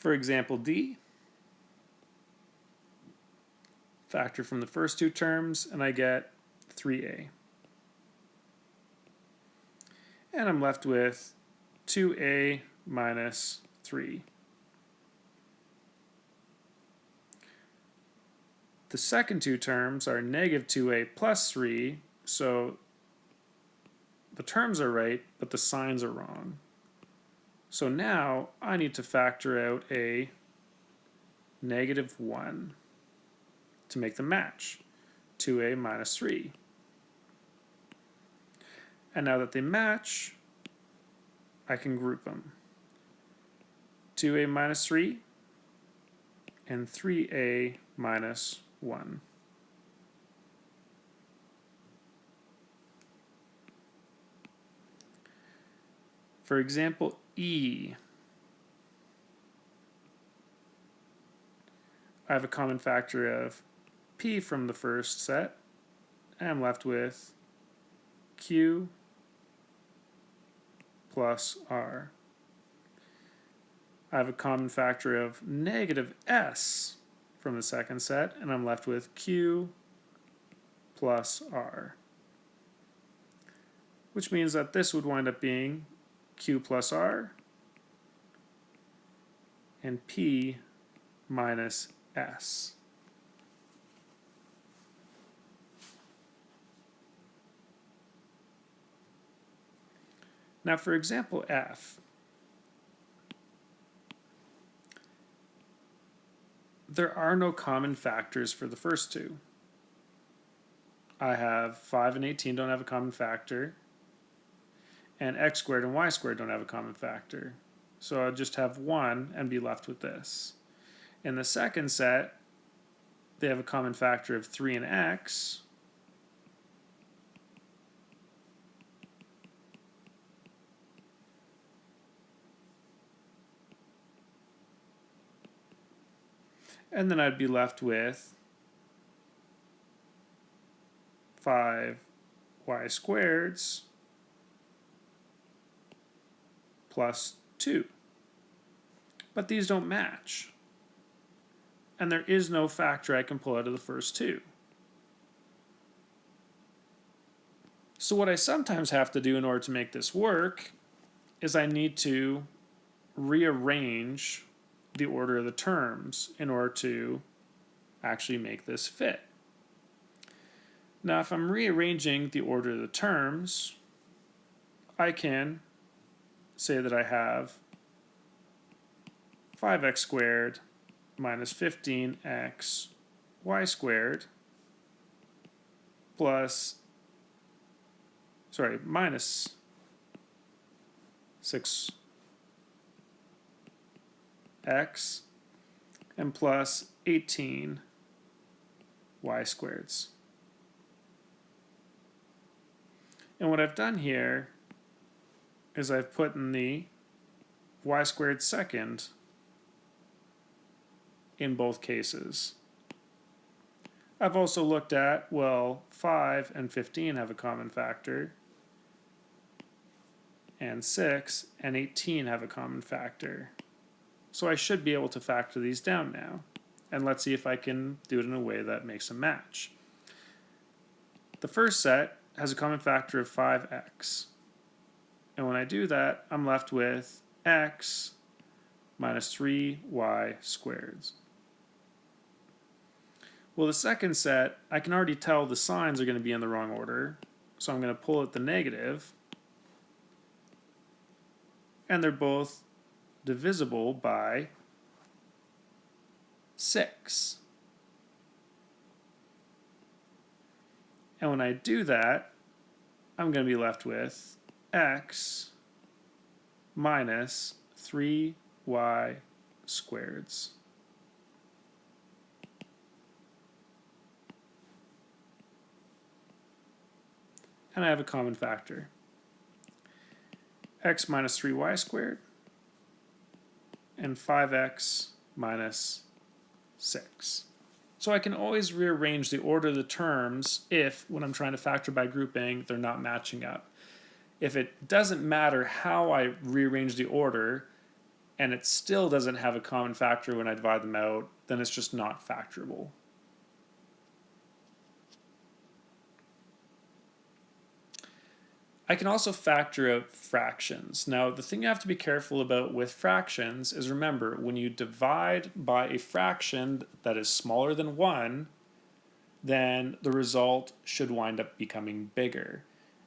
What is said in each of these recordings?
For example D, factor from the first two terms, and I get 3a. And I'm left with 2a minus 3. The second two terms are negative 2a plus 3, so the terms are right, but the signs are wrong. So now I need to factor out a negative 1 to make them match, 2a minus 3. And now that they match, I can group them. 2a minus 3 and 3a minus 1. For example, E. I have a common factor of P from the first set, and I'm left with Q plus R. I have a common factor of negative S from the second set, and I'm left with Q plus R. Which means that this would wind up being Q plus R and P minus S. Now for example F, there are no common factors for the first two. I have 5 and 18 don't have a common factor, and x squared and y squared don't have a common factor. So I'll just have 1 and be left with this. In the second set, they have a common factor of 3 and x. And then I'd be left with 5 y squareds plus 2. But these don't match. And there is no factor I can pull out of the first two. So what I sometimes have to do in order to make this work is I need to rearrange the order of the terms in order to actually make this fit. Now if I'm rearranging the order of the terms, I can say that I have 5x squared minus 15x y squared minus 6x and plus 18 y squareds. And what I've done here is I've put in the y squared second in both cases. I've also looked at, well, 5 and 15 have a common factor, and 6 and 18 have a common factor. So I should be able to factor these down now. And let's see if I can do it in a way that makes them match. The first set has a common factor of 5x. And when I do that, I'm left with x minus 3y squareds. Well, the second set, I can already tell the signs are going to be in the wrong order. So I'm going to pull out the negative. And they're both divisible by 6. And when I do that, I'm going to be left with x minus 3y squareds. And I have a common factor. X minus 3y squared and 5x minus 6. So I can always rearrange the order of the terms if, when I'm trying to factor by grouping, they're not matching up. If it doesn't matter how I rearrange the order, and it still doesn't have a common factor when I divide them out, then it's just not factorable. I can also factor out fractions. Now, the thing you have to be careful about with fractions is, remember, when you divide by a fraction that is smaller than 1, then the result should wind up becoming bigger.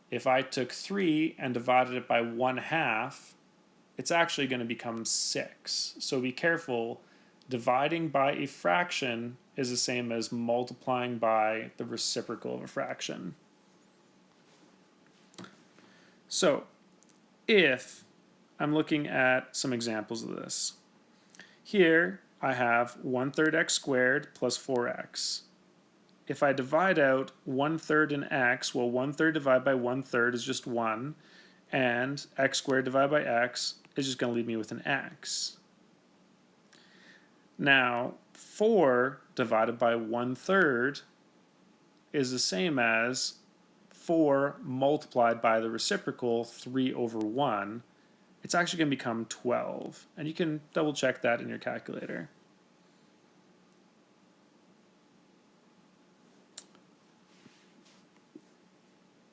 If I took 3 and divided it by 1/2, it's actually going to become 6. So be careful. Dividing by a fraction is the same as multiplying by the reciprocal of a fraction. So, if I'm looking at some examples of this, here I have 1/3 x squared plus 4x. If I divide out 1/3 in x, well, 1/3 divided by 1/3 is just 1, and x squared divided by x is just going to leave me with an x. Now, 4 divided by 1/3 is the same as 4 multiplied by the reciprocal, 3/1. It's actually going to become 12. And you can double check that in your calculator.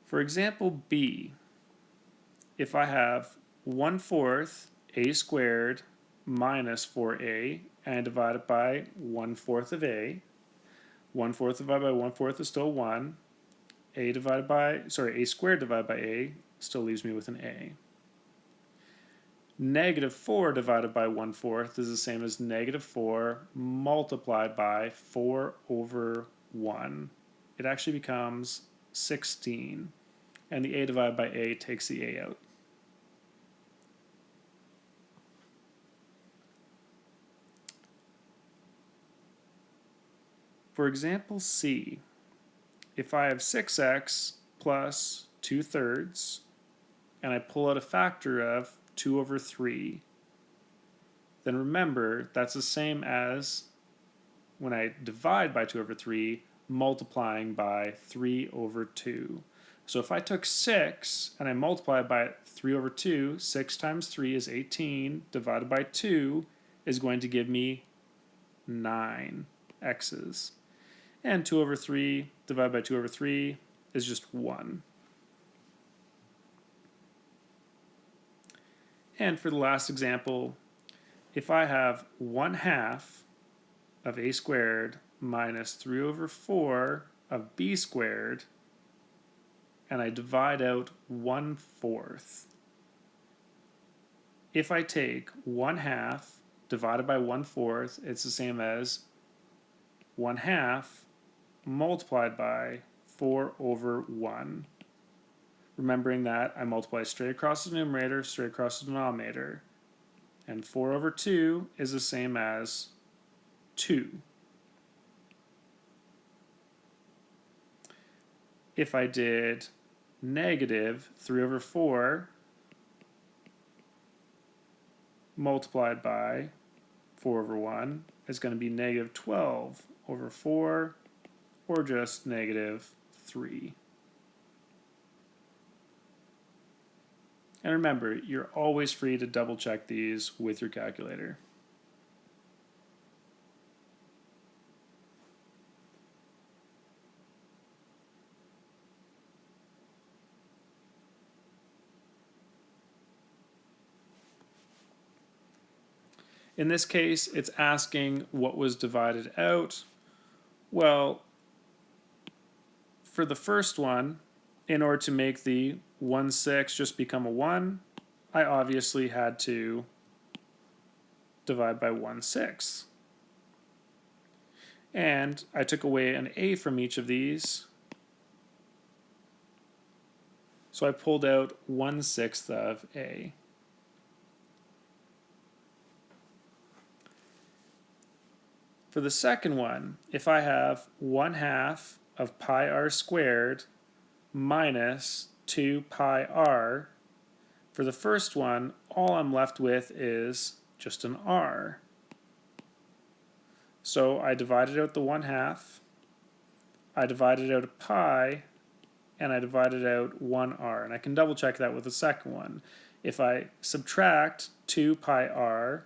For example B, if I have 1/4 a squared minus 4a and I divide it by 1/4 of a, 1/4 divided by 1/4 is still 1. A squared divided by a still leaves me with an a. -4 divided by 1/4 is the same as -4 multiplied by 4/1. It actually becomes 16. And the a divided by a takes the a out. For example C, if I have 6x plus 2/3 and I pull out a factor of 2/3, then remember that's the same as when I divide by 2/3 multiplying by 3/2. So if I took 6 and I multiplied by 3/2, 6 times 3 is 18, divided by 2 is going to give me 9 x's. And 2/3 divided by 2/3 is just 1. And for the last example, if I have 1/2 of a squared minus 3/4 of b squared, and I divide out 1/4. If I take 1/2 divided by 1/4, it's the same as 1/2 multiplied by 4/1. Remembering that I multiply straight across the numerator, straight across the denominator. And 4/2 is the same as 2. If I did -3/4 multiplied by 4/1, it's going to be -12/4, or just -3. And remember, you're always free to double check these with your calculator. In this case, it's asking what was divided out. Well, for the first one, in order to make the 1/6 just become a 1, I obviously had to divide by 1/6. And I took away an a from each of these, so I pulled out 1/6 of a. For the second one, if I have 1/2 of pi r squared minus 2 pi r, for the first one, all I'm left with is just an r. So I divided out the 1/2, I divided out a pi, and I divided out 1r. And I can double check that with the second one. if I subtract 2 pi r,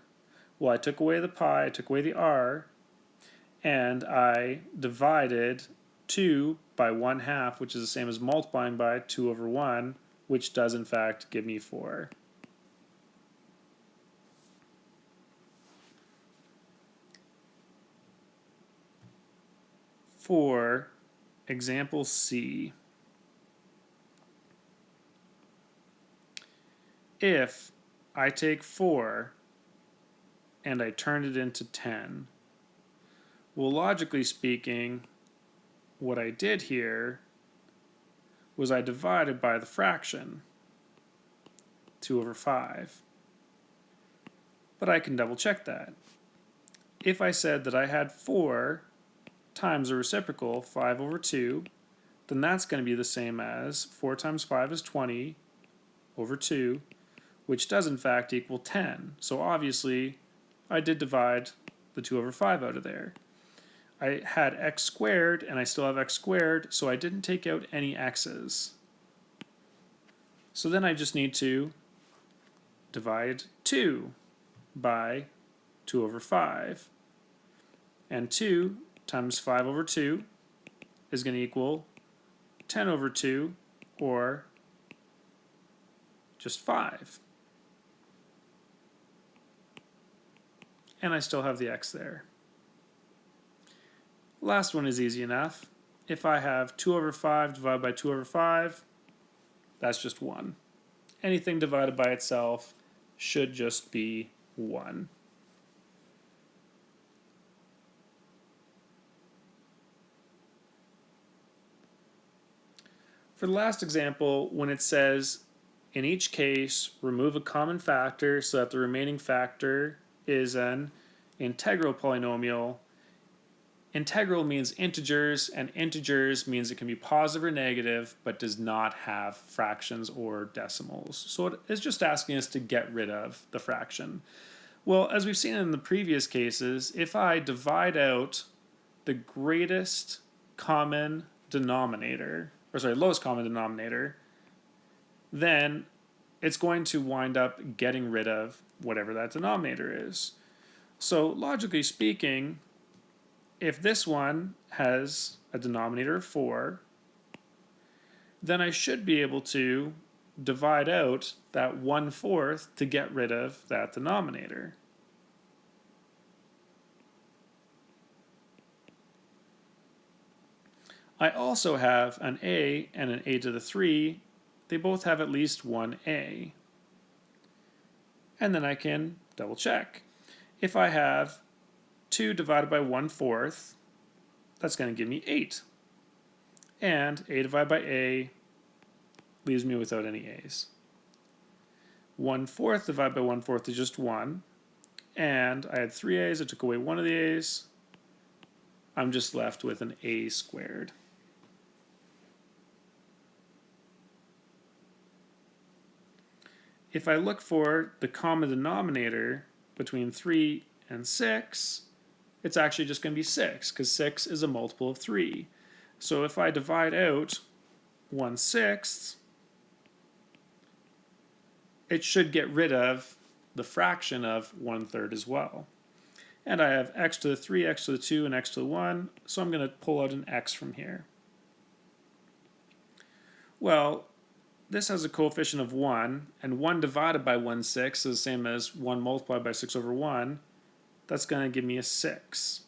well, I took away the pi, I took away the r, and I divided 2 by 1/2, which is the same as multiplying by 2 over 1, which does in fact give me 4. For example C, if I take 4 and I turn it into 10, well, logically speaking, what I did here was I divided by the fraction, 2 over 5. But I can double check that. If I said that I had 4 times a reciprocal, 5 over 2, then that's going to be the same as 4 times 5 is 20 over 2, which does in fact equal 10. So obviously, I did divide the 2 over 5 out of there. I had x squared, and I still have x squared, so I didn't take out any x's. So then I just need to divide 2 by 2 over 5. And 2 times 5 over 2 is going to equal 10 over 2, or just 5. And I still have the x there. Last one is easy enough. If I have 2 over 5 divided by 2 over 5, that's just 1. Anything divided by itself should just be 1. For the last example, when it says, in each case, remove a common factor so that the remaining factor is an integral polynomial. Integral means integers, and integers means it can be positive or negative, but does not have fractions or decimals. So it is just asking us to get rid of the fraction. Well, as we've seen in the previous cases, if I divide out the greatest common denominator, lowest common denominator, then it's going to wind up getting rid of whatever that denominator is. So logically speaking, if this one has a denominator of 4, then I should be able to divide out that 1/4 to get rid of that denominator. I also have an a and an a to the 3. They both have at least one a. And then I can double check. If I have 2 divided by 1/4, that's going to give me 8. And a divided by a leaves me without any a's. 1/4 divided by 1/4 is just 1. And I had 3 a's, I took away one of the a's. I'm just left with an a squared. If I look for the common denominator between 3 and 6, it's actually just going to be 6, because 6 is a multiple of 3. So if I divide out 1/6, it should get rid of the fraction of 1/3 as well. And I have x to the 3, x to the 2, and x to the 1, so I'm going to pull out an x from here. Well, this has a coefficient of 1, and 1 divided by 1/6 is the same as 1 multiplied by 6 over 1. That's going to give me a 6.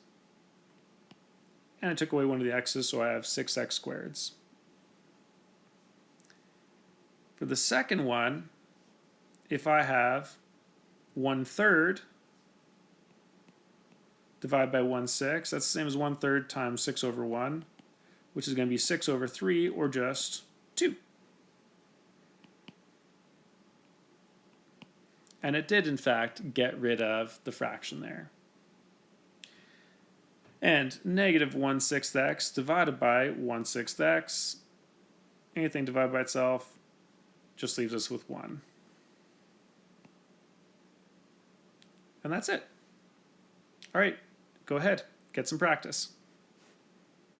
And I took away one of the x's, so I have 6x squareds. For the second one, if I have 1/3 divided by 1/6, that's the same as 1/3 times 6 over 1, which is going to be 6 over 3, or just 2. And it did, in fact, get rid of the fraction there. And negative 1/6 x divided by 1/6 x, anything divided by itself just leaves us with 1. And that's it. All right, go ahead, get some practice.